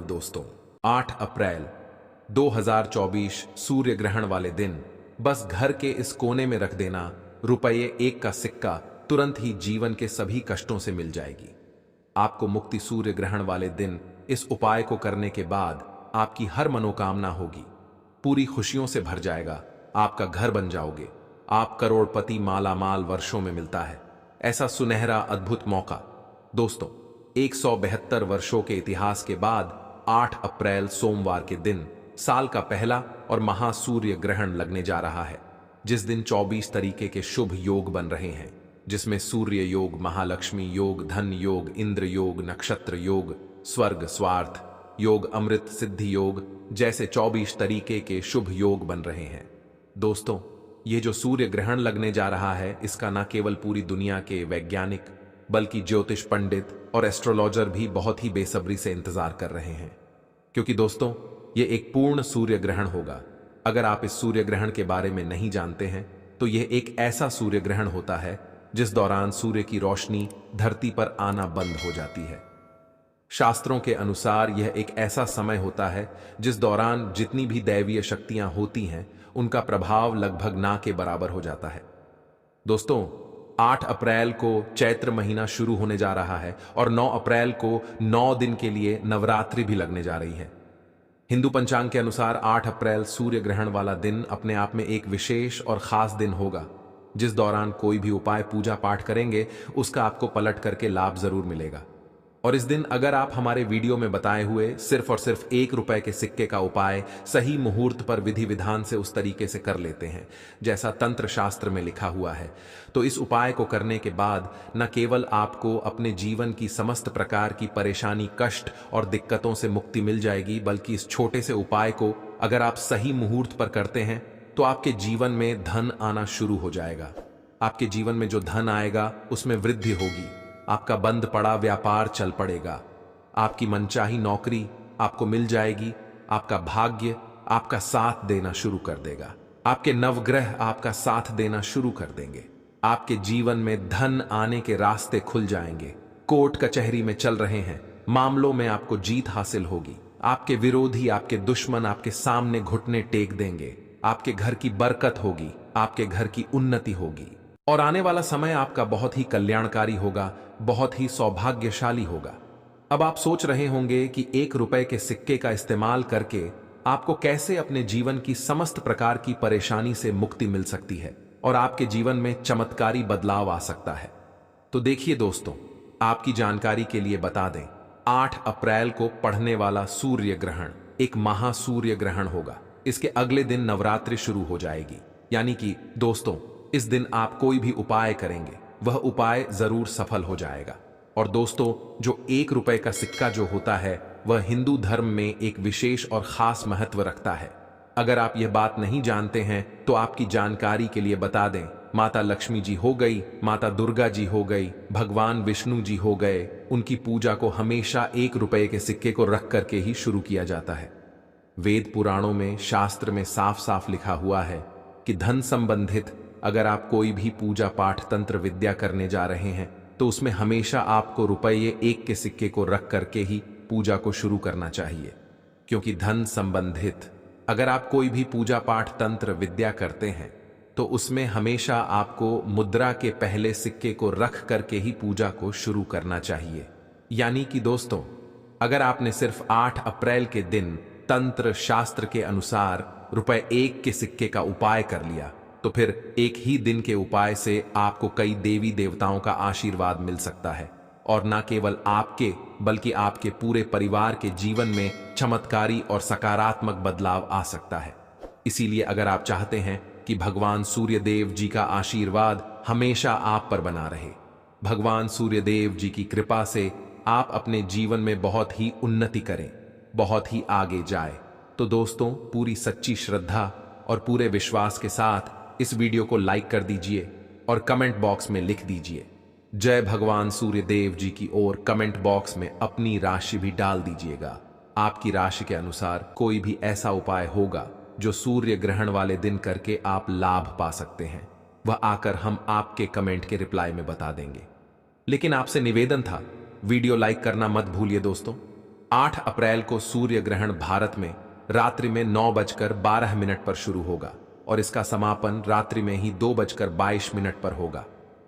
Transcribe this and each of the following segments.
दोस्तों, 8 अप्रैल 2024 सूर्य ग्रहण वाले दिन बस घर के इस कोने में रख देना, रुपये 1 का सिक्का तुरंत ही जीवन के सभी कष्टों से मिल जाएगी। आपको मुक्ति सूर्य ग्रहण वाले दिन इस उपाय को करने के बाद आपकी हर मनोकामना होगी, पूरी खुशियों से भर जाएगा, आपका घर बन जाओगे, आप करोड़पति मालामाल वर्षों में मिलता है ऐसा सुनहरा अद्भुत मौका। दोस्तों, 172 वर्षों के इतिहास के बाद 8 अप्रैल सोमवार के दिन साल का पहला और महासूर्य ग्रहण लगने जा रहा है, जिस दिन 24 तरीके के शुभ योग बन रहे हैं, जिसमें सूर्य योग, महालक्ष्मी योग, धन योग, इंद्र योग, नक्षत्र योग, स्वर्ग स्वार्थ योग, अमृत सिद्धि योग जैसे 24 तरीके के शुभ योग बन रहे हैं। दोस्तों, ये जो सूर्य ग्रहण लगने जा रहा है, इसका न केवल पूरी दुनिया के वैज्ञानिक बल्कि ज्योतिष पंडित और एस्ट्रोलॉजर भी बहुत ही बेसब्री से इंतजार कर रहे हैं, क्योंकि दोस्तों ये एक पूर्ण सूर्य ग्रहण होगा। अगर आप इस सूर्य ग्रहण के बारे में नहीं जानते हैं तो यह एक ऐसा सूर्य ग्रहण होता है जिस दौरान सूर्य की रोशनी धरती पर आना बंद हो जाती है। शास्त्रों के अनुसार यह एक ऐसा समय होता है जिस दौरान जितनी भी दैवीय शक्तियां होती हैं उनका प्रभाव लगभग ना के बराबर हो जाता है। दोस्तों, 8 अप्रैल को चैत्र महीना शुरू होने जा रहा है और 9 अप्रैल को 9 दिन के लिए नवरात्रि भी लगने जा रही है। हिंदू पंचांग के अनुसार 8 अप्रैल सूर्य ग्रहण वाला दिन अपने आप में एक विशेष और खास दिन होगा, जिस दौरान कोई भी उपाय पूजा पाठ करेंगे उसका आपको पलट करके लाभ जरूर मिलेगा। और इस दिन अगर आप हमारे वीडियो में बताए हुए सिर्फ और सिर्फ 1 रुपए के सिक्के का उपाय सही मुहूर्त पर विधि विधान से उस तरीके से कर लेते हैं जैसा तंत्र शास्त्र में लिखा हुआ है, तो इस उपाय को करने के बाद न केवल आपको अपने जीवन की समस्त प्रकार की परेशानी, कष्ट और दिक्कतों से मुक्ति मिल जाएगी, बल्कि इस छोटे से उपाय को अगर आप सही मुहूर्त पर करते हैं तो आपके जीवन में धन आना शुरू हो जाएगा। आपके जीवन में जो धन आएगा उसमें वृद्धि होगी, आपका बंद पड़ा व्यापार चल पड़ेगा, आपकी मनचाही नौकरी आपको मिल जाएगी, आपका भाग्य आपका साथ देना शुरू कर देगा, आपके नवग्रह आपका साथ देना शुरू कर देंगे, आपके जीवन में धन आने के रास्ते खुल जाएंगे, कोर्ट कचहरी में चल रहे हैं मामलों में आपको जीत हासिल होगी, आपके विरोधी, आपके दुश्मन आपके सामने घुटने टेक देंगे, आपके घर की बरकत होगी, आपके घर की उन्नति होगी और आने वाला समय आपका बहुत ही कल्याणकारी होगा, बहुत ही सौभाग्यशाली होगा। अब आप सोच रहे होंगे कि 1 रुपए के सिक्के का इस्तेमाल करके आपको कैसे अपने जीवन की समस्त प्रकार की परेशानी से मुक्ति मिल सकती है और आपके जीवन में चमत्कारी बदलाव आ सकता है। तो देखिए दोस्तों, आपकी जानकारी के लिए बता दें, 8 अप्रैल को पड़ने वाला सूर्य ग्रहण एक महासूर्य ग्रहण होगा। इसके अगले दिन नवरात्रि शुरू हो जाएगी, यानी कि दोस्तों इस दिन आप कोई भी उपाय करेंगे वह उपाय जरूर सफल हो जाएगा। और दोस्तों, जो 1 रुपए का सिक्का जो होता है वह हिंदू धर्म में एक विशेष और खास महत्व रखता है। अगर आप यह बात नहीं जानते हैं तो आपकी जानकारी के लिए बता दें, माता लक्ष्मी जी हो गई, माता दुर्गा जी हो गई, भगवान विष्णु जी हो गए, उनकी पूजा को हमेशा 1 रुपए के सिक्के को रख करके ही शुरू किया जाता है। वेद पुराणों में, शास्त्र में साफ साफ लिखा हुआ है कि धन संबंधित अगर आप कोई भी पूजा पाठ तंत्र विद्या करने जा रहे हैं तो उसमें हमेशा आपको रुपये 1 के सिक्के को रख करके ही पूजा को शुरू करना चाहिए, क्योंकि धन संबंधित अगर आप कोई भी पूजा पाठ तंत्र विद्या करते हैं तो उसमें हमेशा आपको मुद्रा के पहले सिक्के को रख करके ही पूजा को शुरू करना चाहिए। यानी कि दोस्तों, अगर आपने सिर्फ 8 अप्रैल के दिन तंत्र शास्त्र के अनुसार रुपये 1 के सिक्के का उपाय कर लिया तो फिर एक ही दिन के उपाय से आपको कई देवी देवताओं का आशीर्वाद मिल सकता है और न केवल आपके बल्कि आपके पूरे परिवार के जीवन में चमत्कारी और सकारात्मक बदलाव आ सकता है। इसीलिए अगर आप चाहते हैं कि भगवान सूर्यदेव जी का आशीर्वाद हमेशा आप पर बना रहे, भगवान सूर्यदेव जी की कृपा से आप अपने जीवन में बहुत ही उन्नति करें, बहुत ही आगे जाए, तो दोस्तों पूरी सच्ची श्रद्धा और पूरे विश्वास के साथ इस वीडियो को लाइक कर दीजिए और कमेंट बॉक्स में लिख दीजिए जय भगवान सूर्यदेव जी की, और कमेंट बॉक्स में अपनी राशि भी डाल दीजिएगा। आपकी राशि के अनुसार कोई भी ऐसा उपाय होगा जो सूर्य ग्रहण वाले दिन करके आप लाभ पा सकते हैं, वह आकर हम आपके कमेंट के रिप्लाई में बता देंगे। लेकिन आपसे निवेदन था, वीडियो लाइक करना मत भूलिए दोस्तों। 8 अप्रैल को सूर्य ग्रहण भारत में रात्रि में 9:12 पर शुरू होगा और इसका समापन रात्रि में ही 2:22 पर होगा।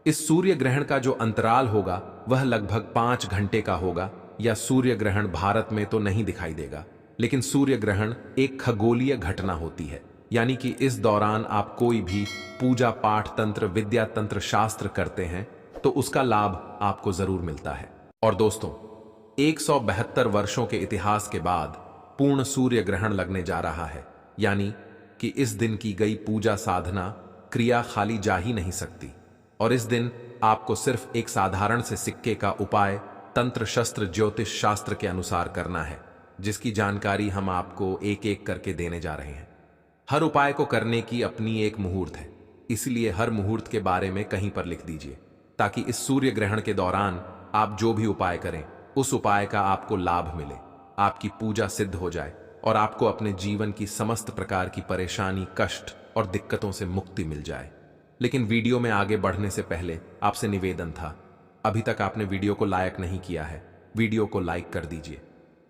इस सूर्य ग्रहण का जो अंतराल होगा वह लगभग 5 घंटे का होगा। या सूर्य ग्रहण भारत में तो नहीं दिखाई देगा, लेकिन सूर्य ग्रहण एक खगोलीय घटना होती है, यानी कि इस दौरान आप कोई भी पूजा पाठ तंत्र विद्या तंत्र शास्त्र करते हैं तो उसका लाभ आपको जरूर मिलता है। और दोस्तों, 172 वर्षों के इतिहास के बाद पूर्ण सूर्य ग्रहण लगने जा रहा है, यानी कि इस दिन की गई पूजा साधना क्रिया खाली जा ही नहीं सकती। और इस दिन आपको सिर्फ एक साधारण से सिक्के का उपाय तंत्र शस्त्र ज्योतिष शास्त्र के अनुसार करना है, जिसकी जानकारी हम आपको एक एक करके देने जा रहे हैं। हर उपाय को करने की अपनी एक मुहूर्त है, इसलिए हर मुहूर्त के बारे में कहीं पर लिख दीजिए, ताकि इस सूर्य ग्रहण के दौरान आप जो भी उपाय करें उस उपाय का आपको लाभ मिले, आपकी पूजा सिद्ध हो जाए और आपको अपने जीवन की समस्त प्रकार की परेशानी, कष्ट और दिक्कतों से मुक्ति मिल जाए। लेकिन वीडियो में आगे बढ़ने से पहले आपसे निवेदन था, अभी तक आपने वीडियो को लाइक नहीं किया है, वीडियो को लाइक कर दीजिए।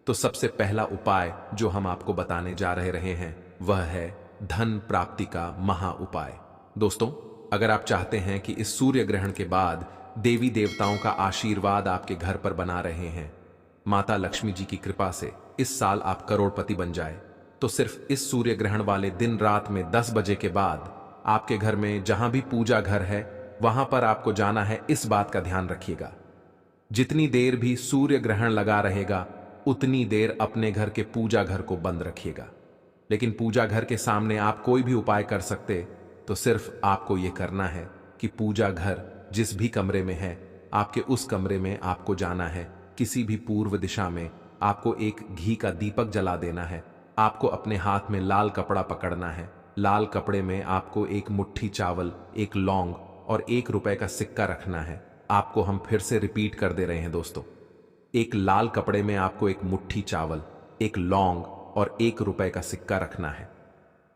तो सबसे पहला उपाय जो हम आपको बताने जा रहे हैं वह है धन प्राप्ति का महा उपाय। दोस्तों, अगर आप चाहते हैं कि इस सूर्य ग्रहण के बाद देवी देवताओं का आशीर्वाद आपके घर पर बना रहे हैं, माता लक्ष्मी जी की कृपा से इस साल आप करोड़पति बन जाए, तो सिर्फ इस सूर्य ग्रहण वाले दिन रात में 10 बजे के बाद आपके घर में जहां भी पूजा घर है वहां पर आपको जाना है। इस बात का ध्यान रखिएगा, जितनी देर भी सूर्य ग्रहण लगा रहेगा उतनी देर अपने घर के पूजा घर को बंद रखिएगा। लेकिन पूजा घर के सामने आप कोई भी उपाय कर सकते, तो सिर्फ आपको यह करना है कि पूजा घर जिस भी कमरे में है आपके उस कमरे में आपको जाना है। किसी भी पूर्व दिशा में आपको एक घी का दीपक जला देना है। आपको अपने हाथ में लाल कपड़ा पकड़ना है। लाल कपड़े में आपको एक मुट्ठी चावल, एक लौंग और 1 रुपए का सिक्का रखना है। आपको हम फिर से रिपीट कर दे रहे हैं दोस्तों, एक लाल कपड़े में आपको एक मुट्ठी चावल, एक लौंग और 1 रुपए का सिक्का रखना है।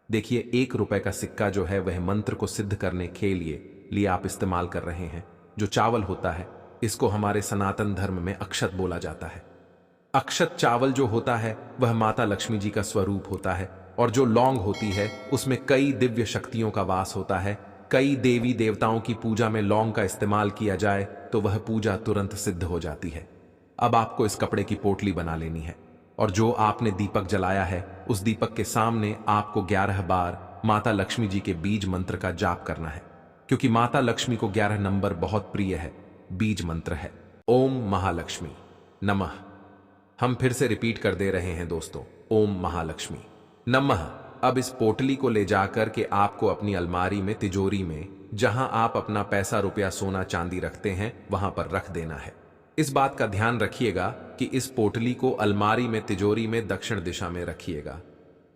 देखिए, 1 रुपए का सिक्का जो है वह मंत्र को सिद्ध करने के लिए आप इस्तेमाल कर रहे हैं। जो चावल होता है इसको हमारे सनातन धर्म में अक्षत बोला जाता है। अक्षत चावल जो होता है वह माता लक्ष्मी जी का स्वरूप होता है, और जो लौंग होती है उसमें कई दिव्य शक्तियों का वास होता है। कई देवी देवताओं की पूजा में लौंग का इस्तेमाल किया जाए तो वह पूजा तुरंत सिद्ध हो जाती है। अब आपको इस कपड़े की पोटली बना लेनी है, और जो आपने दीपक जलाया है उस दीपक के सामने आपको 11 बार माता लक्ष्मी जी के बीज मंत्र का जाप करना है, क्योंकि माता लक्ष्मी को 11 नंबर बहुत प्रिय है। बीज मंत्र है ओम महालक्ष्मी नमः। हम फिर से रिपीट कर दे रहे हैं दोस्तों, ओम महालक्ष्मी नमः। अब इस पोटली को ले जाकर के आपको अपनी अलमारी में, तिजोरी में, जहां आप अपना पैसा रुपया सोना चांदी रखते हैं वहां पर रख देना है। इस बात का ध्यान रखिएगा कि इस पोटली को अलमारी में, तिजोरी में दक्षिण दिशा में रखिएगा।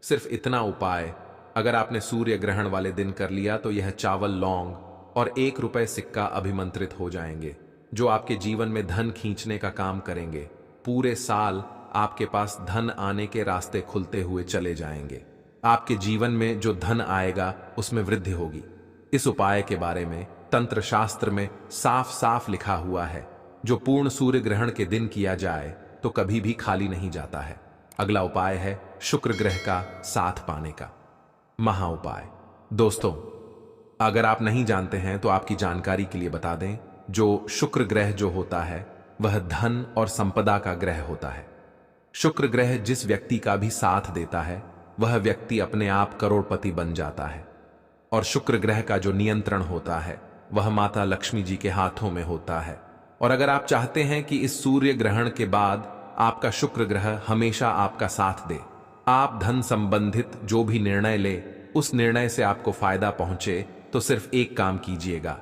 सिर्फ इतना उपाय अगर आपने सूर्य ग्रहण वाले दिन कर लिया तो यह चावल, लौंग और 1 रुपए सिक्का अभिमंत्रित हो जाएंगे, जो आपके जीवन में धन खींचने का काम करेंगे। पूरे साल आपके पास धन आने के रास्ते खुलते हुए चले जाएंगे। आपके जीवन में जो धन आएगा उसमें वृद्धि होगी। इस उपाय के बारे में तंत्र शास्त्र में साफ साफ लिखा हुआ है, जो पूर्ण सूर्य ग्रहण के दिन किया जाए तो कभी भी खाली नहीं जाता है। अगला उपाय है शुक्र ग्रह का साथ पाने का महा उपाय। दोस्तों, अगर आप नहीं जानते हैं तो आपकी जानकारी के लिए बता दें, जो शुक्र ग्रह जो होता है वह धन और संपदा का ग्रह होता है। शुक्र ग्रह जिस व्यक्ति का भी साथ देता है वह व्यक्ति अपने आप करोड़पति बन जाता है। और शुक्र ग्रह का जो नियंत्रण होता है वह माता लक्ष्मी जी के हाथों में होता है। और अगर आप चाहते हैं कि इस सूर्य ग्रहण के बाद आपका शुक्र ग्रह हमेशा आपका साथ दे, आप धन संबंधित जो भी निर्णय ले उस निर्णय से आपको फायदा पहुंचे, तो सिर्फ एक काम कीजिएगा।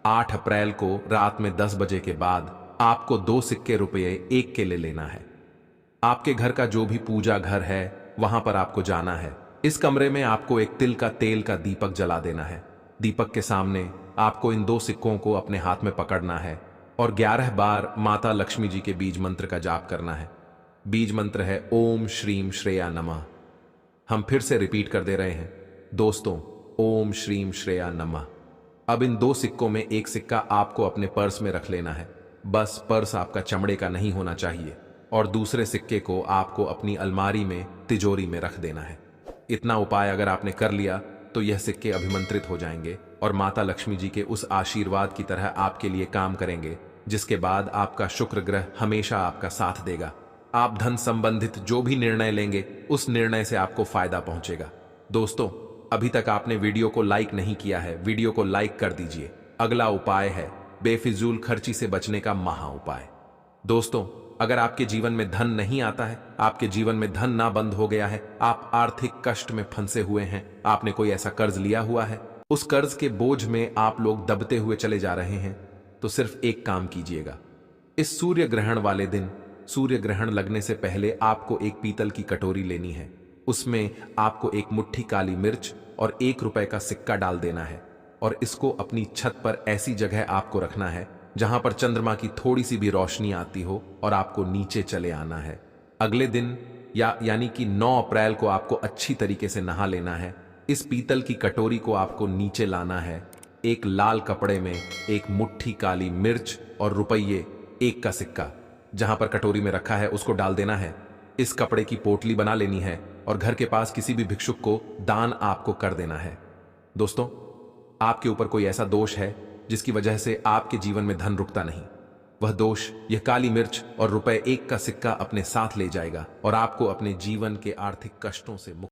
8 अप्रैल को रात में 10 बजे के बाद आपको 2 सिक्के रुपये 1 के ले लेना है। आपके घर का जो भी पूजा घर है वहां पर आपको जाना है। इस कमरे में आपको एक तिल का तेल का दीपक जला देना है। दीपक के सामने आपको इन 2 सिक्कों को अपने हाथ में पकड़ना है और 11 बार माता लक्ष्मी जी के बीज मंत्र का जाप करना है। बीज मंत्र है ओम श्रीम श्रेया नमः। हम फिर से रिपीट कर दे रहे हैं दोस्तों, ओम श्रीम श्रेया नमः। अब इन 2 सिक्कों में एक सिक्का आपको अपने पर्स में रख लेना है। बस पर्स आपका चमड़े का नहीं होना चाहिए और दूसरे सिक्के को आपको अपनी अलमारी में तिजोरी में रख देना है। इतना उपाय अगर आपने कर लिया तो यह सिक्के अभिमंत्रित हो जाएंगे और माता लक्ष्मी जी के उस आशीर्वाद की तरह आपके लिए काम करेंगे, जिसके बाद आपका शुक्र ग्रह हमेशा आपका साथ देगा। आप धन संबंधित जो भी निर्णय लेंगे उस निर्णय से आपको फायदा पहुंचेगा। दोस्तों, अभी तक आपने वीडियो को लाइक नहीं किया है, वीडियो को लाइक कर दीजिए। अगला उपाय है बेफिजूल खर्ची से बचने का महा उपाय। दोस्तों, अगर आपके जीवन में धन नहीं आता है, आपके जीवन में धन ना बंद हो गया है, आप आर्थिक कष्ट में फंसे हुए हैं, आपने कोई ऐसा कर्ज लिया हुआ है, उस कर्ज के बोझ में आप लोग दबते हुए चले जा रहे हैं, तो सिर्फ एक काम कीजिएगा। इस सूर्य ग्रहण वाले दिन, सूर्य ग्रहण लगने से पहले आपको एक पीतल की कटोरी लेनी है। उसमें आपको एक मुट्ठी काली मिर्च और ₹1 का सिक्का डाल देना है और इसको अपनी छत पर ऐसी जगह आपको रखना है जहां पर चंद्रमा की थोड़ी सी भी रोशनी आती हो और आपको नीचे चले आना है। अगले दिन यानी कि 9 अप्रैल को आपको अच्छी तरीके से नहा लेना है। इस पीतल की कटोरी को आपको नीचे लाना है। एक लाल कपड़े में एक मुट्ठी काली मिर्च और ₹1 का सिक्का जहां पर कटोरी में रखा है उसको डाल देना है। इस कपड़े की पोटली बना लेनी है और घर के पास किसी भी भिक्षुक को दान आपको कर देना है। दोस्तों, आपके ऊपर कोई ऐसा दोष है जिसकी वजह से आपके जीवन में धन रुकता नहीं, वह दोष यह काली मिर्च और ₹1 का सिक्का अपने साथ ले जाएगा और आपको अपने जीवन के आर्थिक कष्टों से मुक्त